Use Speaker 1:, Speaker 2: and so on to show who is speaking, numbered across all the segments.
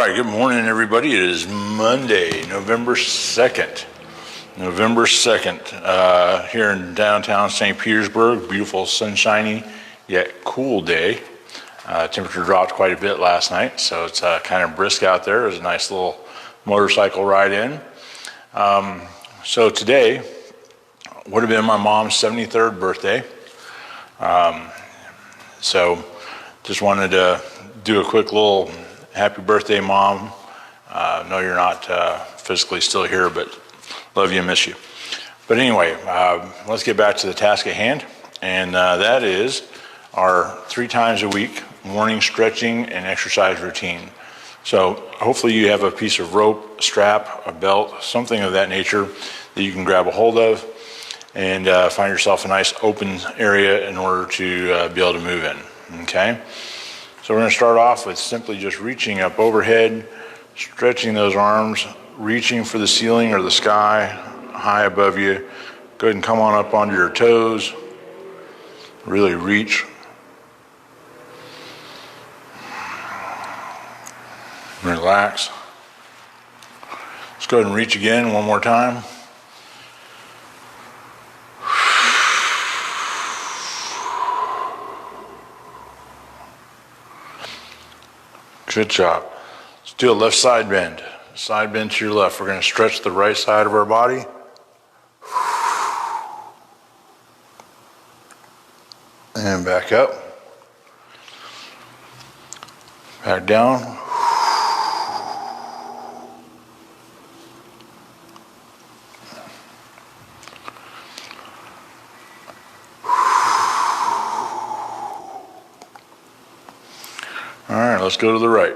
Speaker 1: right, good morning, everybody. It is Monday, November 2nd. Here in downtown St. Petersburg. Beautiful, sunshiny, yet cool day. Temperature dropped quite a bit last night, so it's kind of brisk out there. It was a nice little motorcycle ride in. So today would have been my mom's 73rd birthday. So just wanted to do a quick little happy birthday, Mom. No, you're not physically still here, but love you and miss you. But anyway, let's get back to the task at hand, and that is our 3 times a week morning stretching and exercise routine. So hopefully you have a piece of rope, a strap, a belt, something of that nature that you can grab a hold of and find yourself a nice open area in order to be able to move in, okay? So we're going to start off with simply just reaching up overhead, stretching those arms, reaching for the ceiling or the sky high above you. Go ahead and come on up onto your toes. Really reach. Relax. Let's go ahead and reach again one more time. Good job. Let's do a left side bend. Side bend to your left. We're going to stretch the right side of our body. And back up. Back down. All right, let's go to the right.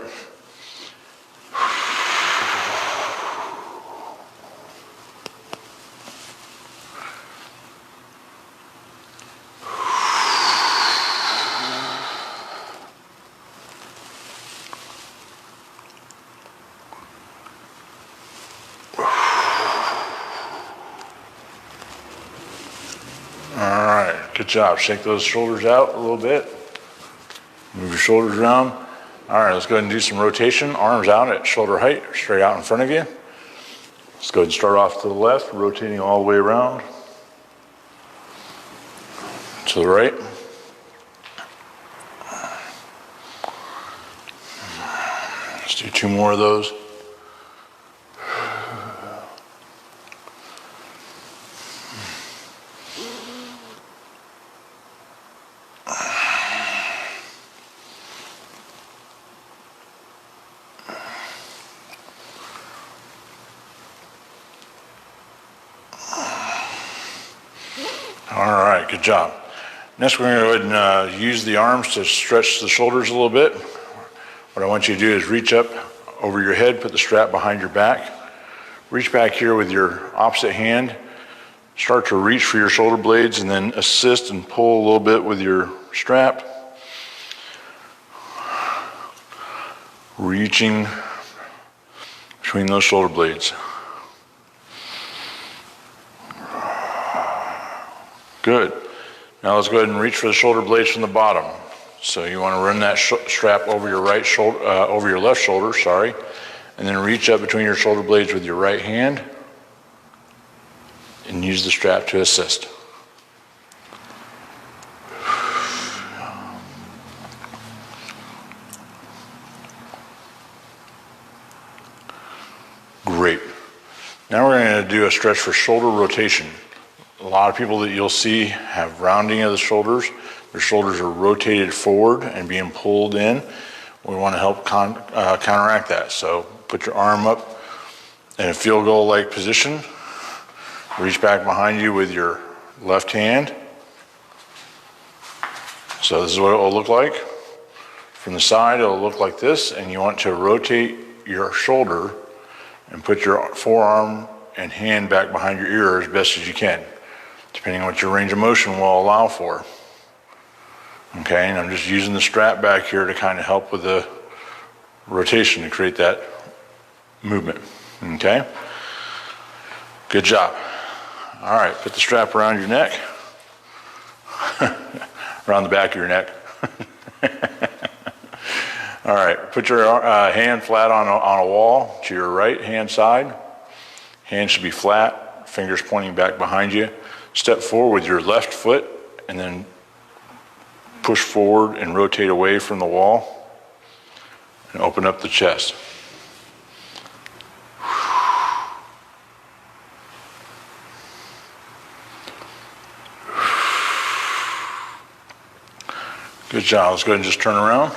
Speaker 1: All right, good job. Shake those shoulders out a little bit. Move your shoulders around. All right, let's go ahead and do some rotation. Arms out at shoulder height, straight out in front of you. Let's go ahead and start off to the left, rotating all the way around. To the right. Let's do 2 more of those. All right, good job. Next, we're going to go ahead and use the arms to stretch the shoulders a little bit. What I want you to do is reach up over your head, put the strap behind your back. Reach back here with your opposite hand. Start to reach for your shoulder blades and then assist and pull a little bit with your strap. Reaching between those shoulder blades. Good. Now let's go ahead and reach for the shoulder blades from the bottom. So you want to run that strap over your right shoulder, over your left shoulder, sorry, and then reach up between your shoulder blades with your right hand and use the strap to assist. Great. Now we're going to do a stretch for shoulder rotation. A lot of people that you'll see have rounding of the shoulders. Their shoulders are rotated forward and being pulled in. We want to help counteract that. So put your arm up in a field goal-like position. Reach back behind you with your left hand. So this is what it will look like. From the side, it will look like this, and you want to rotate your shoulder and put your forearm and hand back behind your ear as best as you can, depending on what your range of motion will allow for. Okay, and I'm just using the strap back here to kind of help with the rotation to create that movement. Okay, good job. All right, put the strap around your neck, around the back of your neck. All right, put your hand flat on a wall to your right hand side. Hand should be flat, fingers pointing back behind you. Step forward with your left foot and then push forward and rotate away from the wall and open up the chest. Good job. Let's go ahead and just turn around.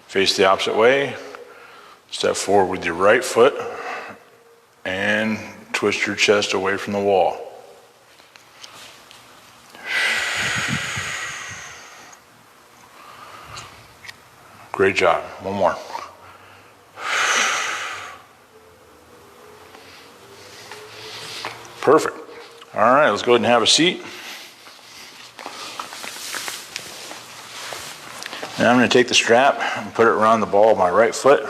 Speaker 1: Face the opposite way. Step forward with your right foot and twist your chest away from the wall. Great job. One more. Perfect. All right, let's go ahead and have a seat. Now I'm going to take the strap and put it around the ball of my right foot.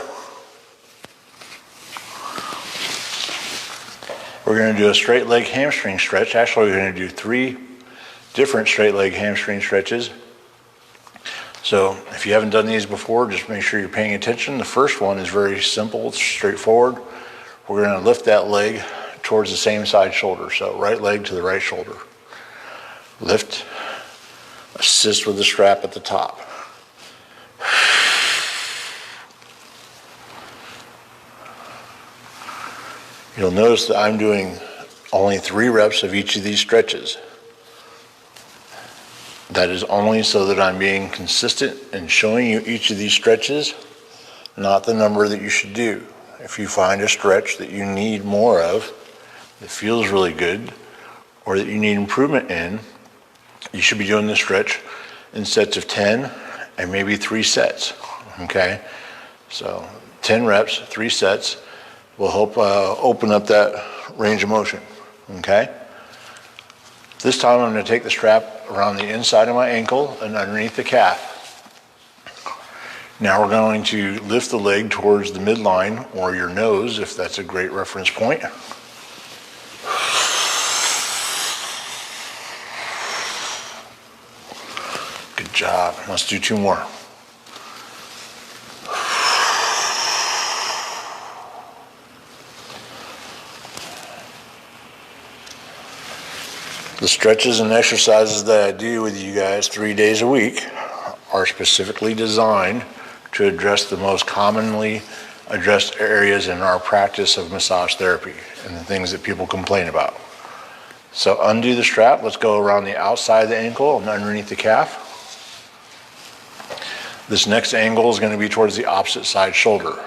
Speaker 1: We're going to do a straight leg hamstring stretch. Actually, we're going to do 3 different straight leg hamstring stretches. So if you haven't done these before, just make sure you're paying attention. The first one is very simple, it's straightforward. We're going to lift that leg towards the same side shoulder. So right leg to the right shoulder. Lift, assist with the strap at the top. You'll notice that I'm doing only 3 reps of each of these stretches. That is only so that I'm being consistent and showing you each of these stretches, not the number that you should do. If you find a stretch that you need more of, that feels really good, or that you need improvement in, you should be doing this stretch in sets of 10 and maybe 3 sets, okay? So 10 reps, 3 sets will help open up that range of motion, okay? This time I'm going to take the strap around the inside of my ankle and underneath the calf. Now we're going to lift the leg towards the midline or your nose, if that's a great reference point. Good job. Let's do 2 more. The stretches and exercises that I do with you guys 3 days a week are specifically designed to address the most commonly addressed areas in our practice of massage therapy and the things that people complain about. So undo the strap. Let's go around the outside of the ankle and underneath the calf. This next angle is going to be towards the opposite side shoulder.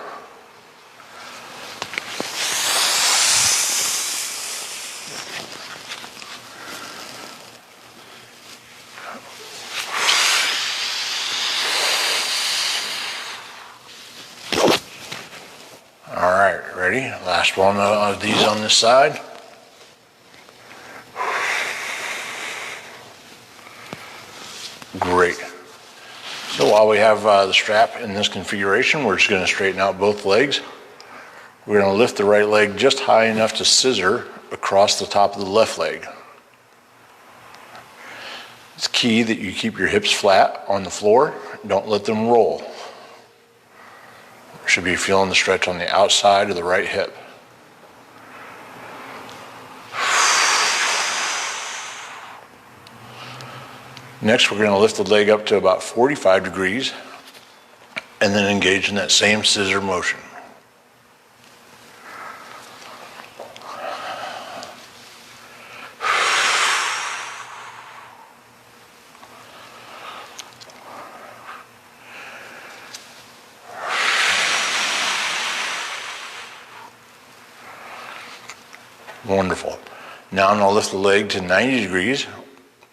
Speaker 1: All right, ready? Last one of these on this side. Great. So while we have the strap in this configuration, we're just going to straighten out both legs. We're going to lift the right leg just high enough to scissor across the top of the left leg. It's key that you keep your hips flat on the floor. Don't let them roll. You should be feeling the stretch on the outside of the right hip. Next, we're going to lift the leg up to about 45 degrees and then engage in that same scissor motion. Wonderful. Now I'm going to lift the leg to 90 degrees.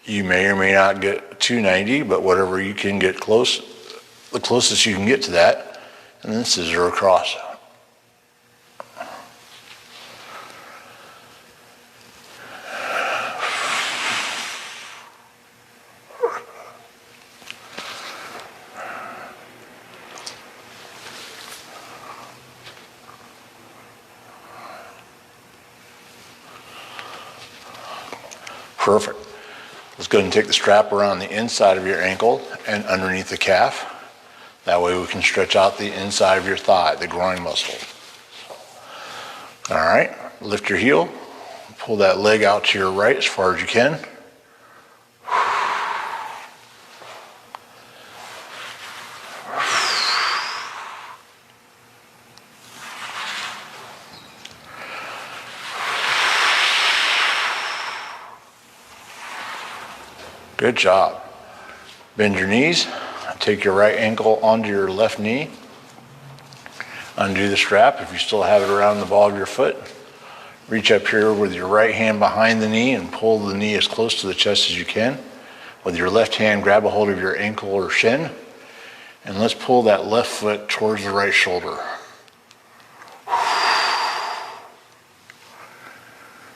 Speaker 1: You may or may not get to 90, but whatever you can get close, the closest you can get to that, and then scissor across. Perfect. Let's go ahead and take the strap around the inside of your ankle and underneath the calf. That way we can stretch out the inside of your thigh, the groin muscle. All right, lift your heel, pull that leg out to your right as far as you can. Good job. Bend your knees, take your right ankle onto your left knee, undo the strap if you still have it around the ball of your foot. Reach up here with your right hand behind the knee and pull the knee as close to the chest as you can. With your left hand, grab a hold of your ankle or shin, and let's pull that left foot towards the right shoulder.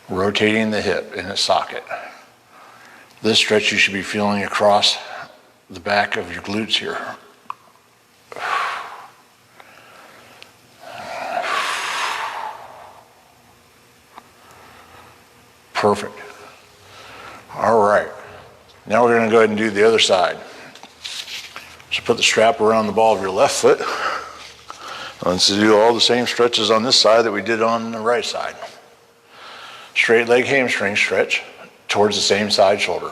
Speaker 1: Rotating the hip in its socket. This stretch you should be feeling across the back of your glutes here. Perfect. All right. Now we're going to go ahead and do the other side. So put the strap around the ball of your left foot. Let's do all the same stretches on this side that we did on the right side. Straight leg hamstring stretch towards the same side shoulder.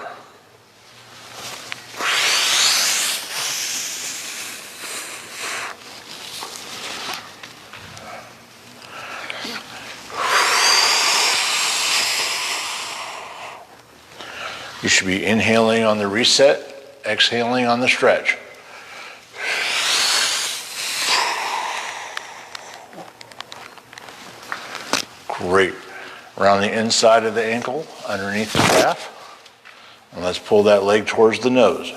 Speaker 1: You should be inhaling on the reset, exhaling on the stretch. Great. Around the inside of the ankle, underneath the calf. And let's pull that leg towards the nose.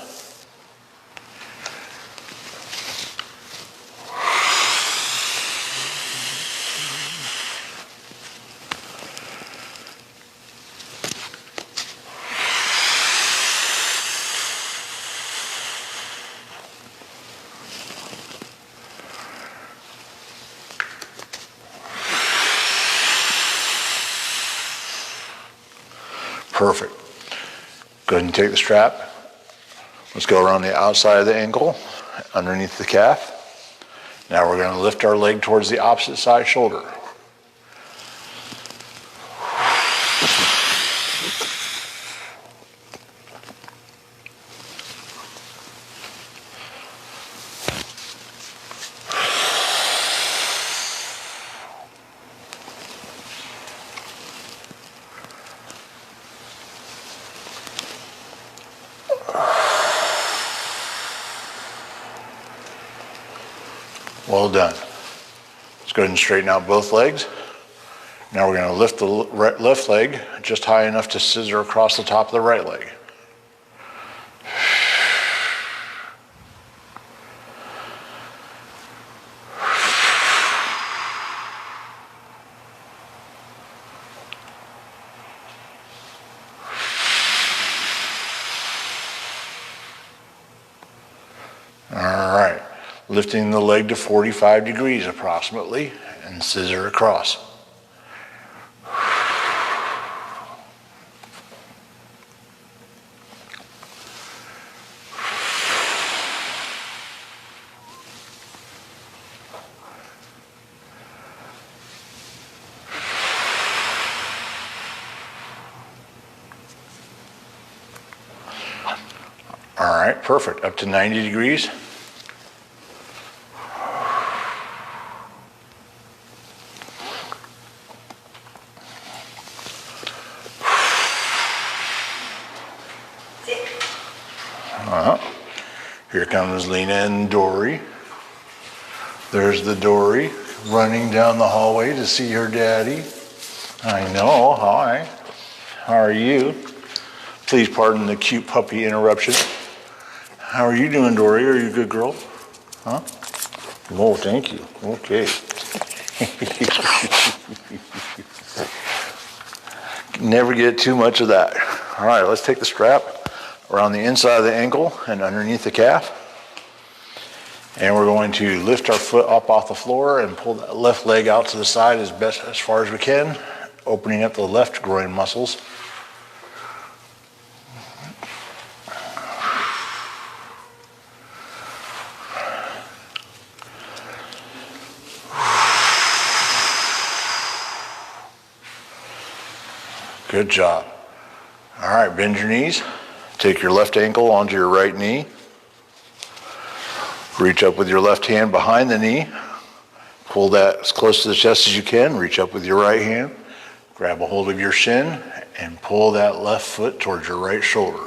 Speaker 1: Perfect. Go ahead and take the strap. Let's go around the outside of the ankle, underneath the calf. Now we're going to lift our leg towards the opposite side shoulder. Well done. Let's go ahead and straighten out both legs. Now we're going to lift the left leg just high enough to scissor across the top of the right leg. All right. Lifting the leg to 45 degrees approximately and scissor across. All right, perfect. Up to 90 degrees. Here comes Lena and Dory. There's the Dory running down the hallway to see her daddy. I know, hi. How are you? Please pardon the cute puppy interruption. How are you doing, Dory? Are you a good girl? Huh? Oh, thank you. Okay. Never get too much of that. All right, let's take the strap around the inside of the ankle and underneath the calf. And we're going to lift our foot up off the floor and pull that left leg out to the side as far as we can, opening up the left groin muscles. Good job. All right, bend your knees. Take your left ankle onto your right knee. Reach up with your left hand behind the knee. Pull that as close to the chest as you can. Reach up with your right hand. Grab a hold of your shin and pull that left foot towards your right shoulder.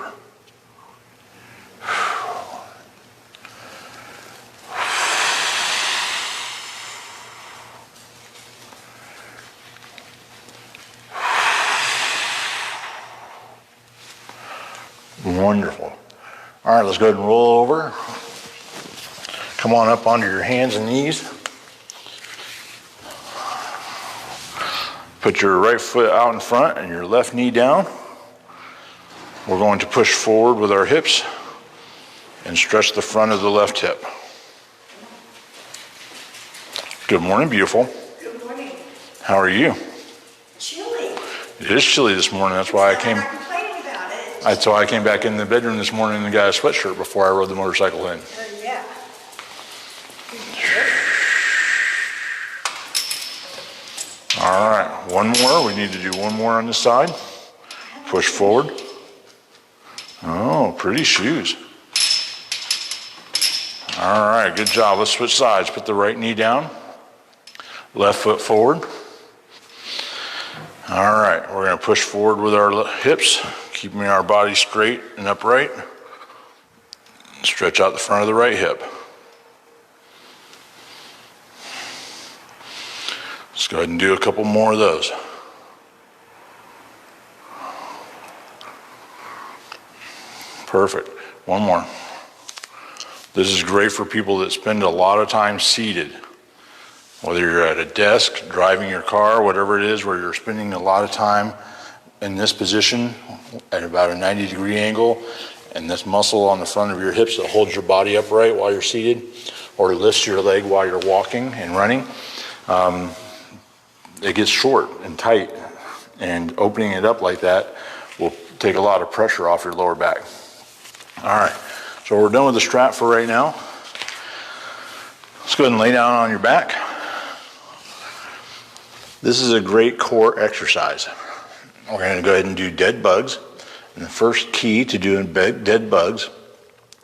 Speaker 1: Wonderful. All right, let's go ahead and roll over. Come on up onto your hands and knees. Put your right foot out in front and your left knee down. We're going to push forward with our hips and stretch the front of the left hip. Good morning, beautiful.
Speaker 2: Good morning.
Speaker 1: How are you?
Speaker 2: Chilly.
Speaker 1: It is chilly this morning. That's why I came.
Speaker 2: I'm not complaining about it.
Speaker 1: That's why I came back in the bedroom this morning and got a sweatshirt before I rode the motorcycle in.
Speaker 2: Yeah.
Speaker 1: All right, one more. We need to do one more on this side. Push forward. Oh, pretty shoes. All right, good job. Let's switch sides. Put the right knee down. Left foot forward. All right, we're going to push forward with our hips, keeping our body straight and upright. Stretch out the front of the right hip. Let's go ahead and do a couple more of those. Perfect. One more. This is great for people that spend a lot of time seated. Whether you're at a desk, driving your car, whatever it is where you're spending a lot of time in this position at about a 90-degree angle, and this muscle on the front of your hips that holds your body upright while you're seated, or lifts your leg while you're walking and running, it gets short and tight, and opening it up like that will take a lot of pressure off your lower back. All right, so we're done with the strap for right now. Let's go ahead and lay down on your back. This is a great core exercise. We're going to go ahead and do dead bugs. And the first key to doing dead bugs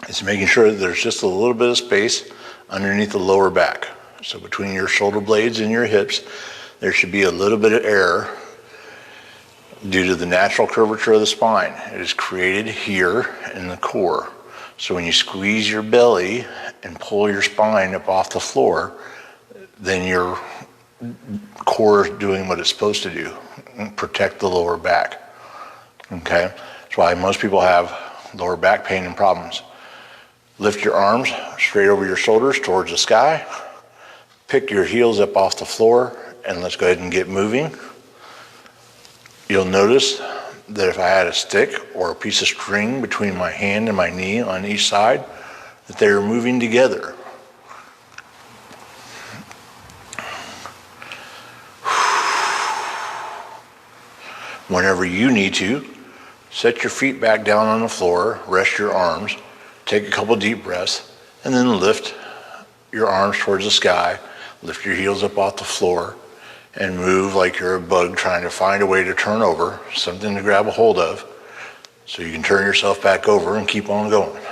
Speaker 1: is making sure that there's just a little bit of space underneath the lower back. So between your shoulder blades and your hips, there should be a little bit of air due to the natural curvature of the spine. It is created here in the core. So when you squeeze your belly and pull your spine up off the floor, then your core is doing what it's supposed to do, protect the lower back. Okay? That's why most people have lower back pain and problems. Lift your arms straight over your shoulders towards the sky. Pick your heels up off the floor, and let's go ahead and get moving. You'll notice that if I had a stick or a piece of string between my hand and my knee on each side, that they are moving together. Whenever you need to, set your feet back down on the floor, rest your arms, take a couple deep breaths, and then lift your arms towards the sky, lift your heels up off the floor, and move like you're a bug trying to find a way to turn over, something to grab a hold of, so you can turn yourself back over and keep on going.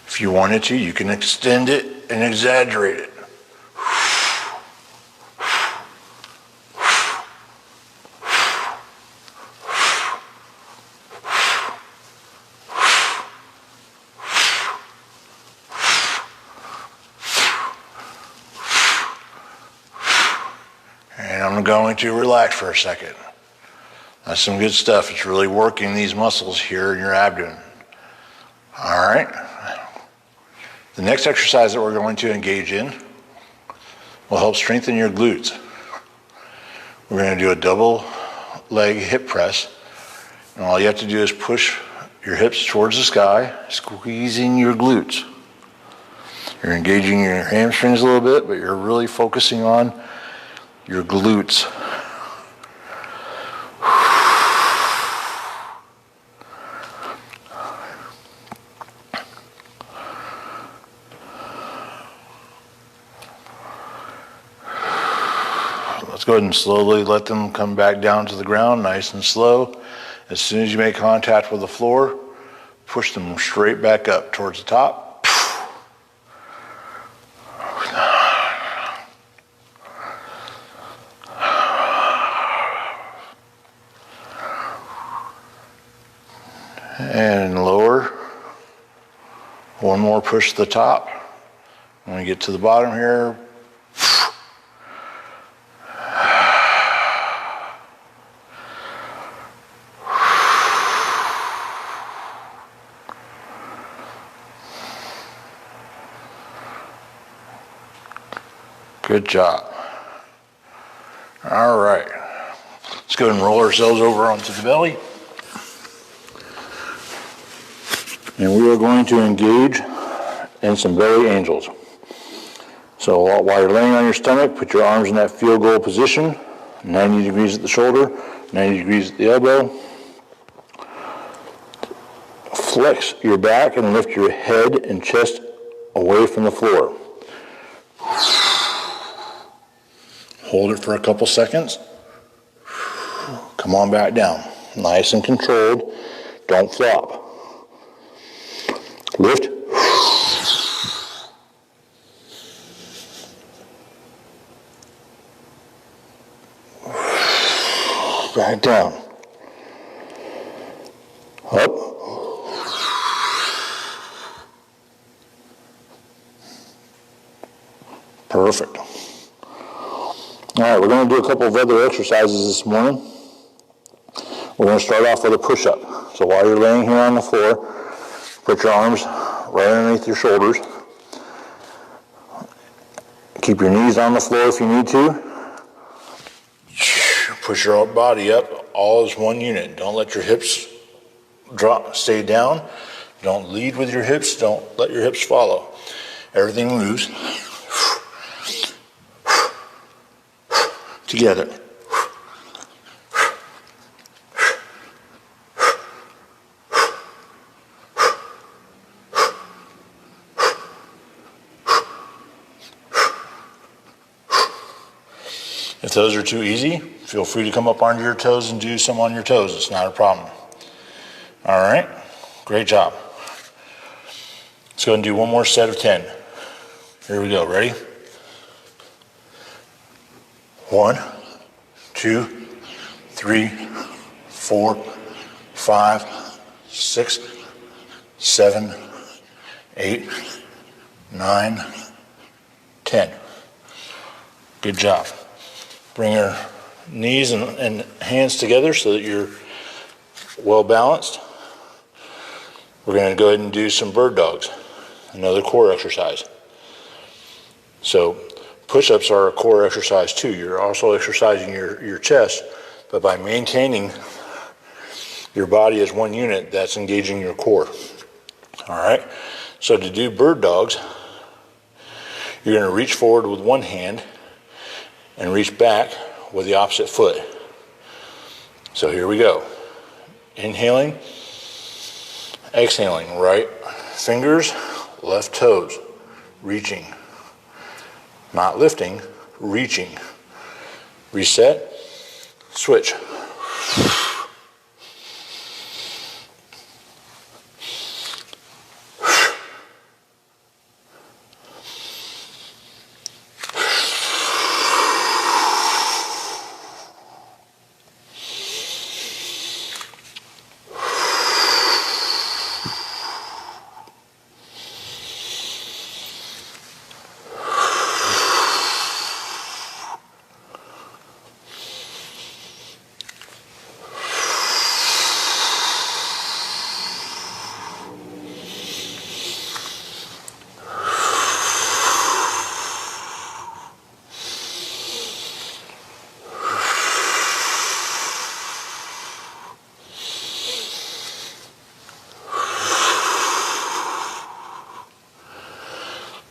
Speaker 1: If you wanted to, you can extend it and exaggerate it. And I'm going to relax for a second. That's some good stuff. It's really working these muscles here in your abdomen. All right. The next exercise that we're going to engage in will help strengthen your glutes. We're going to do a double leg hip press. And all you have to do is push your hips towards the sky, squeezing your glutes. You're engaging your hamstrings a little bit, but you're really focusing on your glutes. let's go ahead and slowly let them come back down to the ground, nice and slow. As soon as you make contact with the floor, push them straight back up towards the top. And lower. One more push to the top. When we get to the bottom here, good job. All right. Let's go ahead and roll ourselves over onto the belly. And we are going to engage in some belly angels. So while you're laying on your stomach, put your arms in that field goal position, 90 degrees at the shoulder, 90 degrees at the elbow. Flex your back and lift your head and chest away from the floor. Hold it for a couple seconds. Come on back down. Nice and controlled. Don't flop. Lift. Back down. Up. Perfect. All right, we're going to do a couple of other exercises this morning. We're going to start off with a push-up. So while you're laying here on the floor, put your arms right underneath your shoulders. Keep your knees on the floor if you need to. Push your body up, all as one unit. Don't let your hips drop, stay down. Don't lead with your hips. Don't let your hips follow. Everything moves. Together. If those are too easy, feel free to come up onto your toes and do some on your toes. It's not a problem. All right, great job. Let's go and do one more set of 10. Here we go, ready? 1, 2, 3, 4, 5, 6, 7, 8, 9, 10. Good job. Bring your knees and hands together so that you're well balanced. We're going to go ahead and do some bird dogs, another core exercise. So push-ups are a core exercise too. You're also exercising your chest, but by maintaining your body as one unit, that's engaging your core. All right, so to do bird dogs, you're going to reach forward with one hand and reach back with the opposite foot. So here we go. Inhaling, exhaling, right fingers, left toes, reaching. Not lifting, reaching. Reset, switch.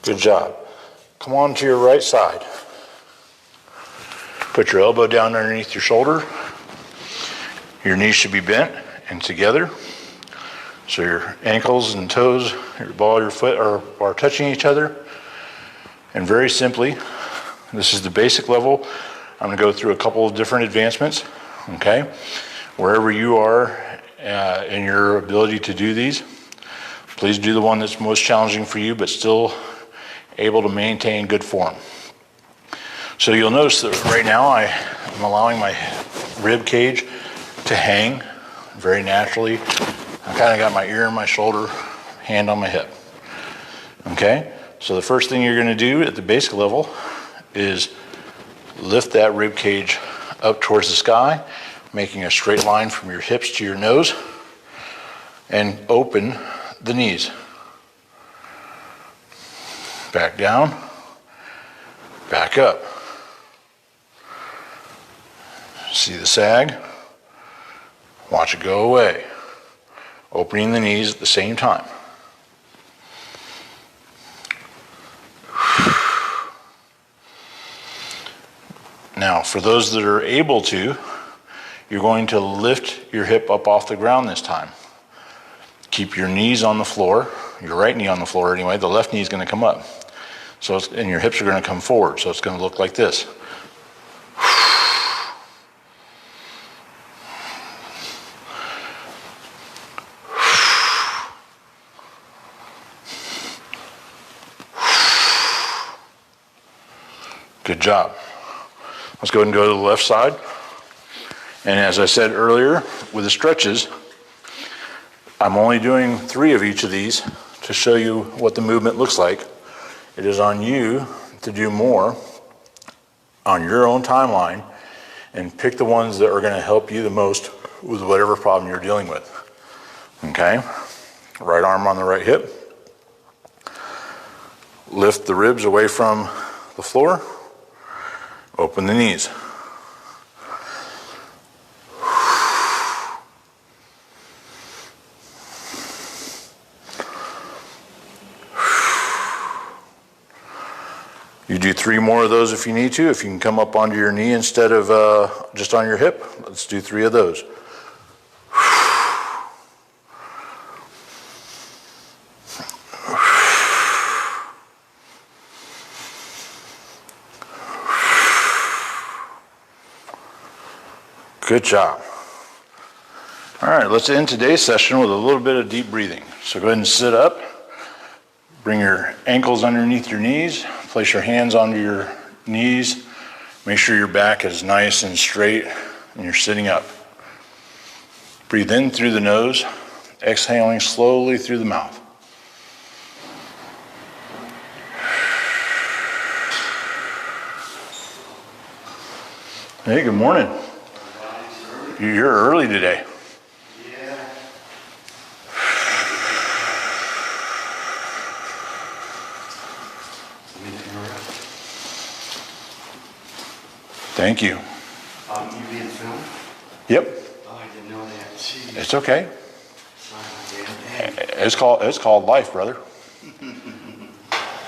Speaker 1: Good job. Come on to your right side. Put your elbow down underneath your shoulder. Your knees should be bent and together. So your ankles and toes, your ball, your foot are touching each other. And very simply, this is the basic level. I'm going to go through a couple of different advancements, okay? Wherever you are in your ability to do these, please do the one that's most challenging for you, but still able to maintain good form. So you'll notice that right now I'm allowing my rib cage to hang very naturally. I kind of got my ear on my shoulder, hand on my hip. Okay? So the first thing you're going to do at the basic level is lift that rib cage up towards the sky, making a straight line from your hips to your nose, and open the knees. Back down, back up. See the sag? Watch it go away. Opening the knees at the same time. Now, for those that are able to, you're going to lift your hip up off the ground this time. Keep your knees on the floor, your right knee on the floor anyway, the left knee is going to come up. So and your hips are going to come forward, so it's going to look like this. Good job. Let's go ahead and go to the left side. And as I said earlier, with the stretches, I'm only doing 3 of each of these to show you what the movement looks like. It is on you to do more on your own timeline and pick the ones that are going to help you the most with whatever problem you're dealing with. Okay? Right arm on the right hip. Lift the ribs away from the floor. Open the knees. You do 3 more of those if you need to. If you can come up onto your knee instead of just on your hip, let's do 3 of those. Good job. All right, let's end today's session with a little bit of deep breathing. So go ahead and sit up. Bring your ankles underneath your knees. Place your hands onto your knees. Make sure your back is nice and straight and you're sitting up. Breathe in through the nose, exhaling slowly through the mouth. Hey, good morning. You're early today.
Speaker 3: Yeah.
Speaker 1: Thank you.
Speaker 3: You being filmed?
Speaker 1: Yep.
Speaker 3: Oh, I didn't know that. Jeez.
Speaker 1: It's okay.
Speaker 3: Sorry, damn.
Speaker 1: It's called life, brother.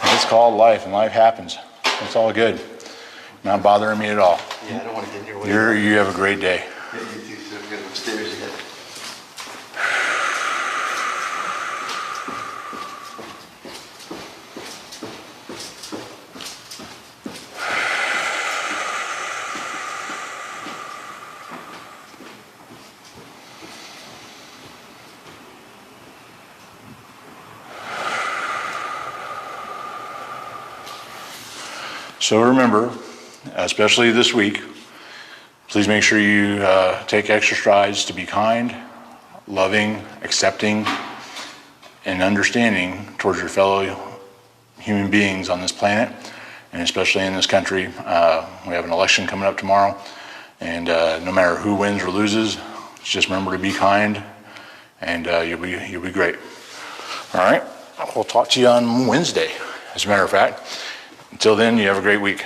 Speaker 1: It's called life, and life happens. It's all good. Not bothering me at all.
Speaker 3: Yeah, I don't want to get in your way.
Speaker 1: You have a great day.
Speaker 3: Yeah, you do, so I'm going upstairs again.
Speaker 1: So remember, especially this week, please make sure you take extra strides to be kind, loving, accepting, and understanding towards your fellow human beings on this planet, and especially in this country. We have an election coming up tomorrow, and no matter who wins or loses, just remember to be kind, and you'll be great. All right, we'll talk to you on Wednesday, as a matter of fact. Until then, you have a great week.